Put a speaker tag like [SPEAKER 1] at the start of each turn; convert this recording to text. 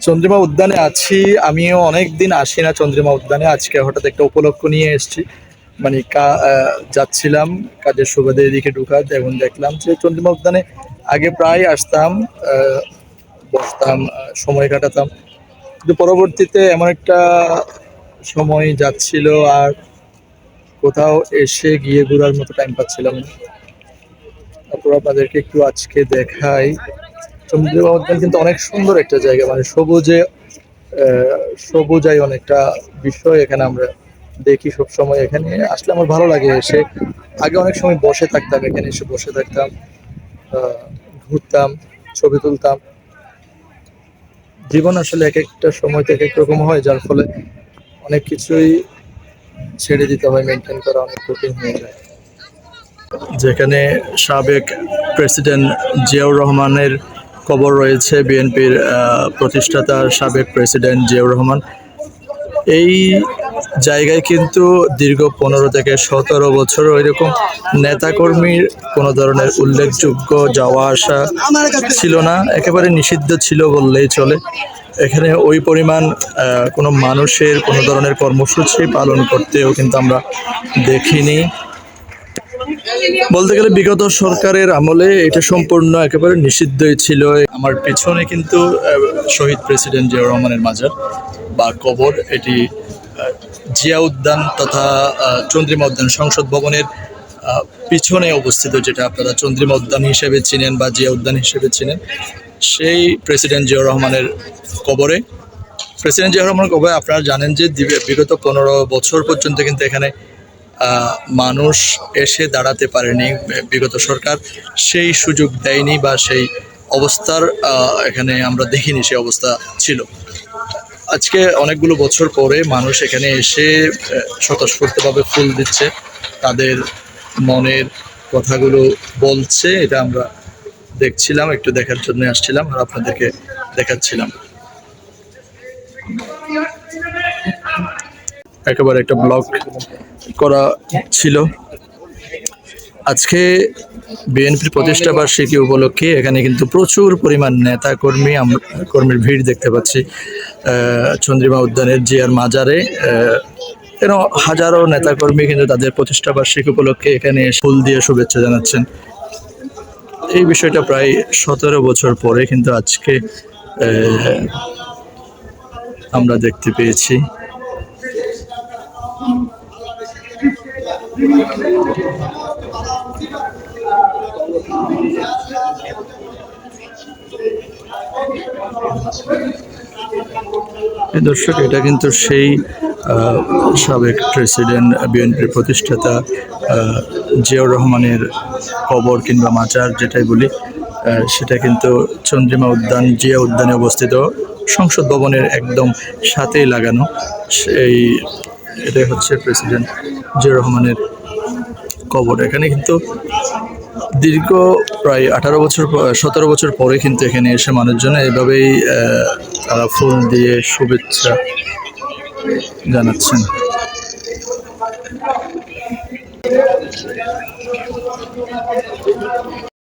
[SPEAKER 1] চন্দ্রিমা উদ্যানে আছি। আমিও অনেকদিন আসি না চন্দ্রিমা উদ্যানে। আজকে হঠাৎ একটা উপলক্ষ নিয়ে এসেছি। মানে যাচ্ছিলাম কাজের সুবাদে এদিকে ঢুকাত, এবং দেখলাম যে চন্দ্রিমা উদ্যানে আগে প্রায় আসতাম, বসতাম, সময় কাটাতাম। কিন্তু পরবর্তীতে এমন একটা সময় যাচ্ছিল, আর কোথাও এসে গিয়ে ঘোরার মতো টাইম পাচ্ছিলাম না। তারপর আপনাদেরকে একটু আজকে দেখাই। চন্দ্রিমা উদ্যান কিন্তু অনেক সুন্দর একটা জায়গা, মানে সবুজাই অনেকটা বিষয় এখানে আমরা দেখি সব সময়। এখানে আসলে আমার ভালো লাগে এসে। আগে অনেক সময় বসে থাকতাম, এখানে এসে বসে থাকতাম, আহ, ঘুরতাম, ছবি তুলতাম। জীবন আসলে এক একটা সময় থেকে এক রকম হয়, যার ফলে অনেক কিছুই ছেড়ে দিতে হয়, মেনটেন করা অনেক কঠিন হয়ে যায়। যেখানে সাবেক প্রেসিডেন্ট জিয়াউর রহমানের কবর রয়েছে, বিএনপির প্রতিষ্ঠাতা সাবেক প্রেসিডেন্ট জিয়াউর রহমান। এই জায়গায় কিন্তু দীর্ঘ 15 থেকে 17 বছর ওইরকম নেতাকর্মীর কোনো ধরনের উল্লেখযোগ্য যাওয়া আসা ছিল না, একেবারে নিষিদ্ধ ছিল বললেই চলে। এখানে ওই পরিমাণ কোনো মানুষের কোনো ধরনের কর্মসূচি পালন করতেও কিন্তু আমরা দেখিনি। বলতে গেলে বিগত সরকারের আমলে এটা সম্পূর্ণ একেবারে নিষিদ্ধই ছিল। আমার পিছনে কিন্তু শহীদ প্রেসিডেন্ট জিয়াউর রহমানের মাজার বা কবর। এটি জিয়া উদ্যান তথা চন্দ্রিমা উদ্যান সংসদ ভবনের পিছনে অবস্থিত, যেটা আপনারা চন্দ্রিমা উদ্যান হিসেবে চিনেন বা জিয়া উদ্যান হিসেবে চিনেন। সেই প্রেসিডেন্ট জিয়াউর রহমানের কবরে, প্রেসিডেন্ট জিয়াউর রহমানের কবরে আপনারা জানেন যে বিগত 15 বছর পর্যন্ত কিন্তু এখানে মানুষ এসে দাঁড়াতে পারেনি। বিগত সরকার সেই সুযোগ দেয়নি বা সেই অবস্থার এখানে আমরা দেখিনি, সেই অবস্থা ছিল। আজকে অনেকগুলো বছর পরে মানুষ এখানে এসে স্বতঃস্ফূর্তভাবে ফুল দিচ্ছে, তাদের মনের কথাগুলো বলছে। এটা আমরা দেখছিলাম, একটু দেখার জন্য আসছিলাম আর আপনাদেরকে দেখাচ্ছিলাম। একেবারে একটা ব্লগ করা ছিল। আজকে বিএনপির প্রতিষ্ঠা বার্ষিকী উপলক্ষে এখানে কিন্তু প্রচুর পরিমাণ নেতা কর্মীর ভিড় দেখতে পাচ্ছি চন্দ্রিমা উদ্যানের জিয়ার মাজারে। কেন হাজারো নেতাকর্মী কিন্তু তাদের প্রতিষ্ঠা বার্ষিকী উপলক্ষে এখানে ফুল দিয়ে শুভেচ্ছা জানাচ্ছেন। এই বিষয়টা প্রায় 17 বছর পরে কিন্তু আজকে আমরা দেখতে পেয়েছি। দর্শক, এটা কিন্তু সেই সাবেক প্রেসিডেন্ট বিএনপির প্রতিষ্ঠাতা জিয়াউর রহমানের কবর কিংবা মাজার যেটাই বলি, সেটা কিন্তু চন্দ্রিমা উদ্যান জিয়া উদ্যানে অবস্থিত, সংসদ ভবনের একদম সাথেই লাগানো। এটাই হচ্ছে প্রেসিডেন্ট জিয়াউর রহমানের কবর। এখানে কিন্তু দীর্ঘ প্রায় 17 বছর পরে কিন্তু এখানে এসে মানুষজন এভাবেই তারা ফুল দিয়ে শুভেচ্ছা জানাচ্ছেন।